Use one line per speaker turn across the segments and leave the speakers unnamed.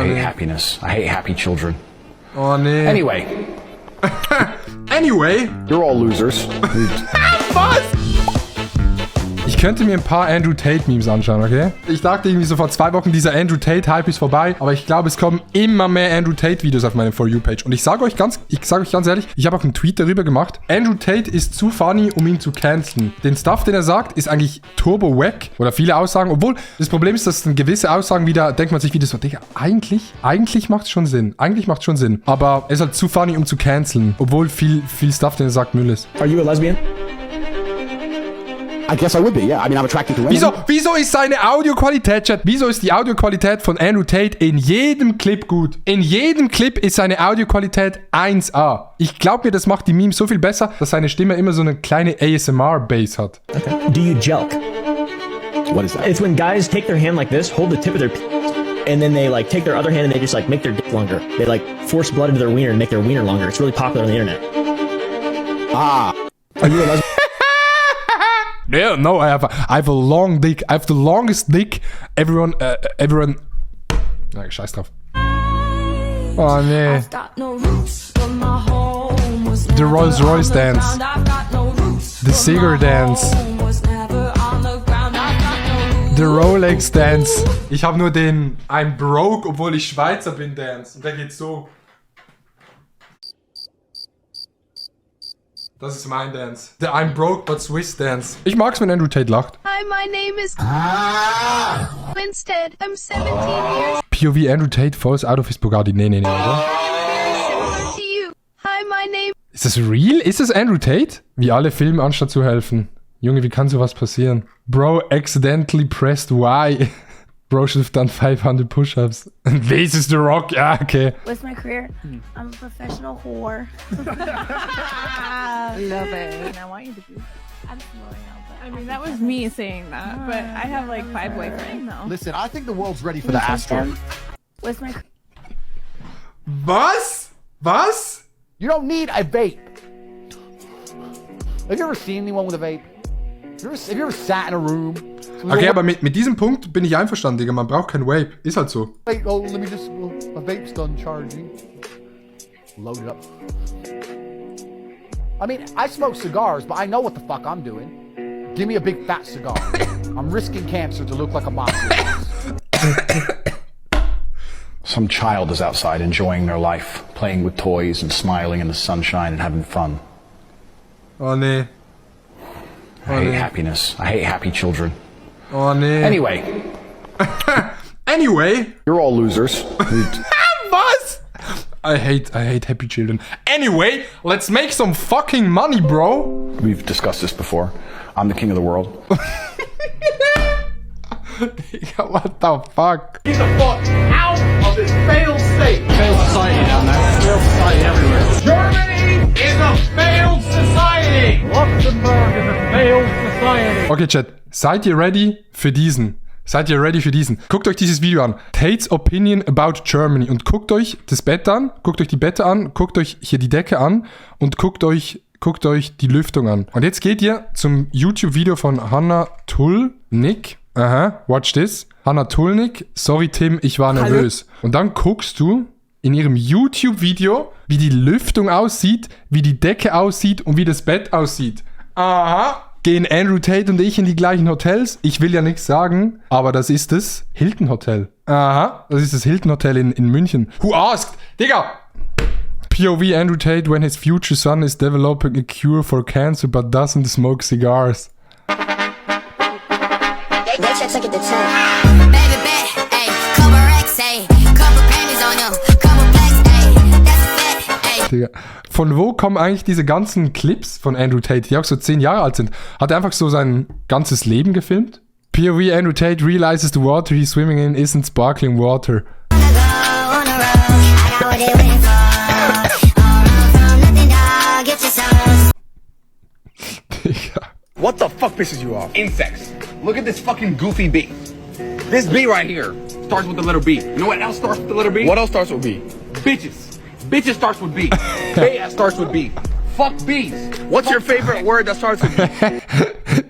hate happiness. I hate happy children.
Oh nee.
Anyway.
Anyway.
You're all losers.
Was? Ich könnte mir ein paar Andrew Tate-Memes anschauen, okay? Ich dachte irgendwie so vor 2 Wochen, dieser Andrew Tate-Hype ist vorbei, aber ich glaube, es kommen immer mehr Andrew Tate-Videos auf meine For You-Page. Und ich sage euch ganz ehrlich, ich habe auch einen Tweet darüber gemacht. Andrew Tate ist zu funny, um ihn zu canceln. Den Stuff, den er sagt, ist eigentlich turbo wack. Oder viele Aussagen. Obwohl, das Problem ist, dass gewisse Aussagen wieder, denkt man sich wieder so, Digga, eigentlich macht es schon Sinn. Eigentlich macht es schon Sinn. Aber er ist halt zu funny, um zu canceln. Obwohl viel Stuff, den er sagt, Müll ist.
Are you a lesbian?
I guess I would be, yeah. I mean, I'm attracted to women.
Wieso ist seine Audioqualität, Chat? Wieso ist die Audioqualität von Andrew Tate in jedem Clip gut? In jedem Clip ist seine Audioqualität 1A. Ich glaube mir, das macht die Memes so viel besser, dass seine Stimme immer so eine kleine ASMR-Bass hat.
Okay. Do you jelk?
What is that?
It's when guys take their hand like this, hold the tip of their and then they like take their other hand and they just like make their dick longer. They like force blood into their wiener and make their wiener longer. It's really popular on the internet.
Ah.
Are you a lesbian?
Yeah, no, I have a long dick. I have the longest dick. Everyone. Na, scheiß drauf. Oh nee. The Rolls Royce Dance. The Cigar Dance. The Rolex Dance. Ich habe nur den I'm broke, obwohl ich Schweizer bin Dance. Und der geht so. Das ist mein Dance. The I'm broke but Swiss Dance. Ich mag's, wenn Andrew Tate lacht.
Hi, my name is Winstead. I'm 17 years.
POV Andrew Tate falls out of his Bugatti. Nee, oder?
To you. Hi, my name.
Ist das real? Ist das Andrew Tate? Wie alle filmen, anstatt zu helfen. Junge, wie kann sowas passieren? Bro accidentally pressed Y. Bro should have done 500 push-ups. This is The Rock. Ja, okay.
What's my career? I'm a professional whore.
I love it.
I want you to be. I'm slowing out, but
I mean, that was me saying that, but I have like 5 boyfriends now.
Listen, I think the world's ready for the asteroid.
What's my?
Was? Was?
You don't need a vape. Have you ever seen anyone with a vape? Have you ever sat in a room?
Okay, aber mit diesem Punkt bin ich einverstanden, Digga. Man braucht kein Vape. Ist halt so.
Wait, oh, let me just... my vape's done charging. Load it up. I mean, I smoke cigars, but I know what the fuck I'm doing. Give me a big fat cigar. I'm risking cancer to look like a mafia. Some child is outside enjoying their life, playing with toys and smiling in the sunshine and having fun.
Oh nee.
I hate happiness. I hate happy children.
Oh nee.
Anyway.
Anyway.
You're all losers.
Was? I hate happy children. Anyway, let's make some fucking money, bro.
We've discussed this before. I'm the king of the world.
What the fuck?
Get the fuck out of this failed state. Failed society down there. Failed society everywhere. Germany is a failed society. Luxembourg is a failed society.
Okay, Chat. Seid ihr ready für diesen? Seid ihr ready für diesen? Guckt euch dieses Video an. Tate's Opinion about Germany. Und guckt euch das Bett an. Guckt euch die Bette an. Guckt euch hier die Decke an. Und guckt euch die Lüftung an. Und jetzt geht ihr zum YouTube-Video von Hannah Tulnik. Aha, watch this. Hannah Tulnik. Sorry, Tim, ich war nervös. Und dann guckst du in ihrem YouTube-Video, wie die Lüftung aussieht, wie die Decke aussieht und wie das Bett aussieht. Aha. Gehen Andrew Tate und ich in die gleichen Hotels? Ich will ja nichts sagen, aber das ist das Hilton Hotel. Aha, das ist das Hilton Hotel in München. Who asked? Digga! POV Andrew Tate when his future son is developing a cure for cancer but doesn't smoke cigars. Digga. Von wo kommen eigentlich diese ganzen Clips von Andrew Tate, die auch so 10 Jahre alt sind? Hat er einfach so sein ganzes Leben gefilmt? POV Andrew Tate realizes the water he's swimming in isn't sparkling water.
What the fuck pisses you off? Insects. Look at this fucking goofy bee. This bee right here starts with the letter B. You know what else starts with the letter B? What else starts with B? Bitches. Bitches starts with B. Bay starts with B. Fuck bees. What's your favorite word that starts with B?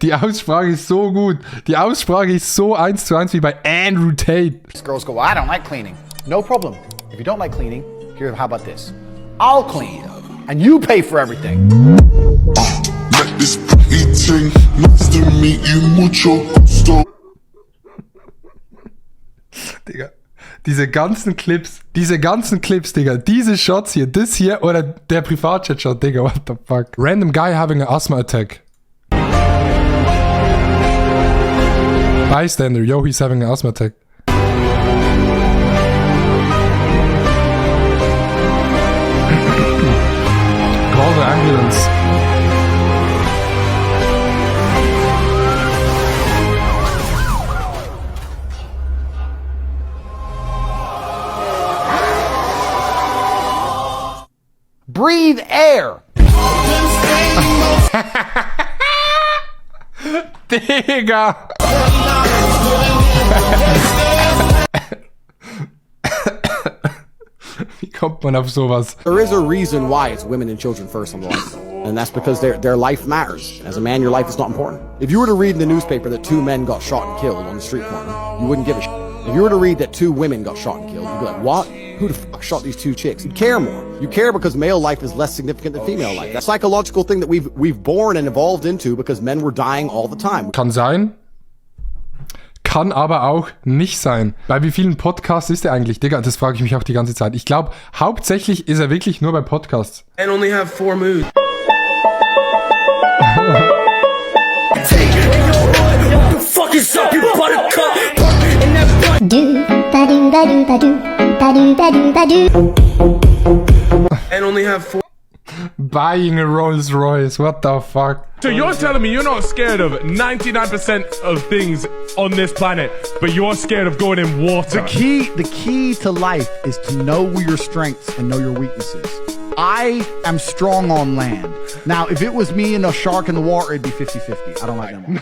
Die Aussprache ist so gut. Die Aussprache ist so 1:1 wie bei Andrew Tate.
Girls go, well, I don't like cleaning. No problem. If you don't like cleaning, here, how about this? I'll clean, and you pay for everything.
Let this pretty thing, nice to meet you, mucho gusto.
Digga. Diese ganzen Clips, Digga, diese Shots hier, das hier oder der Privatchat-Shot, Digga, what the fuck? Random guy having an asthma attack. Bystander, yo, he's having an asthma attack. Call the ambulance.
Breathe air.
Digga! Wie kommt man auf sowas?
There is a reason why it's women and children first on the list. And that's because their life matters. As a man, your life is not important. If you were to read in the newspaper that 2 men got shot and killed on the street corner, you wouldn't give a shit. If you were to read that 2 women got shot and killed, you'd be like, what? Who the fuck shot these 2 chicks? You'd care more. You care because male life is less significant than female life. That's a psychological thing that we've born and evolved into because men were dying all the time.
Kann sein. Kann aber auch nicht sein. Bei wie vielen Podcasts ist er eigentlich? Digga, das frage ich mich auch die ganze Zeit. Ich glaube, hauptsächlich ist er wirklich nur bei Podcasts.
And only have 4 moods. And only have 4.
Buying a Rolls Royce, what the fuck?
So you're telling me you're not scared of 99% of things on this planet, but you're scared of going in water?
The key to life is to know your strengths and know your weaknesses. I am strong on land. Now, if it was me and a shark in the water, it'd be 50-50. I don't like them.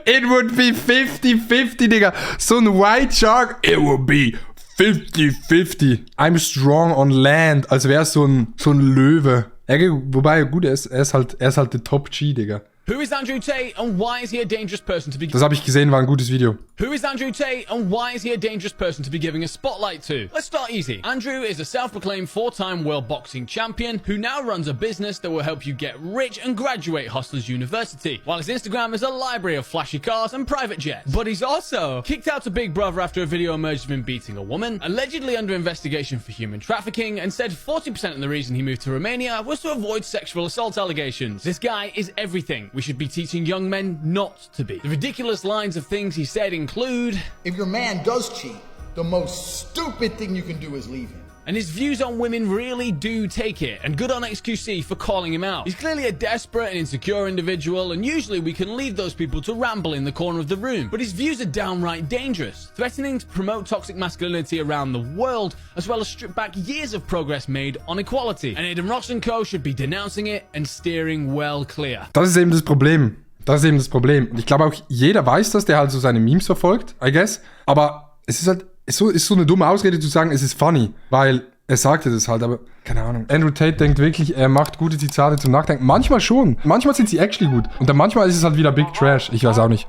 It would be 50-50, Digga. So ein White Shark, it would be 50-50. I'm strong on land. Als wäre so ein Löwe. Wobei, gut, er ist halt der Top-G, Digga.
Who is Andrew Tate and why is he a dangerous person to be...
Das habe ich gesehen, war ein gutes Video.
Who is Andrew Tate and why is he a dangerous person to be giving a spotlight to? Let's start easy. Andrew is a self-proclaimed 4-time world boxing champion who now runs a business that will help you get rich and graduate Hustlers University, while his Instagram is a library of flashy cars and private jets. But he's also kicked out to Big Brother after a video emerged of him beating a woman, allegedly under investigation for human trafficking, and said 40% of the reason he moved to Romania was to avoid sexual assault allegations. This guy is everything we should be teaching young men not to be. The ridiculous lines of things he said include,
if your man does cheat, the most stupid thing you can do is leave him.
And his views on women really do take it, and good on XQC for calling him out. He's clearly a desperate and insecure individual, and usually we can leave those people to ramble in the corner of the room. But his views are downright dangerous, threatening to promote toxic masculinity around the world, as well as strip back years of progress made on equality. And Aiden Ross & Co. should be denouncing it and steering well clear.
Das ist eben das Problem. Und ich glaube auch, jeder weiß das, der halt so seine Memes verfolgt, I guess. Aber es ist halt so eine dumme Ausrede zu sagen, es ist funny, weil er sagte das halt, aber keine Ahnung. Andrew Tate denkt wirklich, er macht gute Zitate zum Nachdenken. Manchmal schon. Manchmal sind sie actually gut. Und dann manchmal ist es halt wieder Big Trash. Ich weiß auch nicht.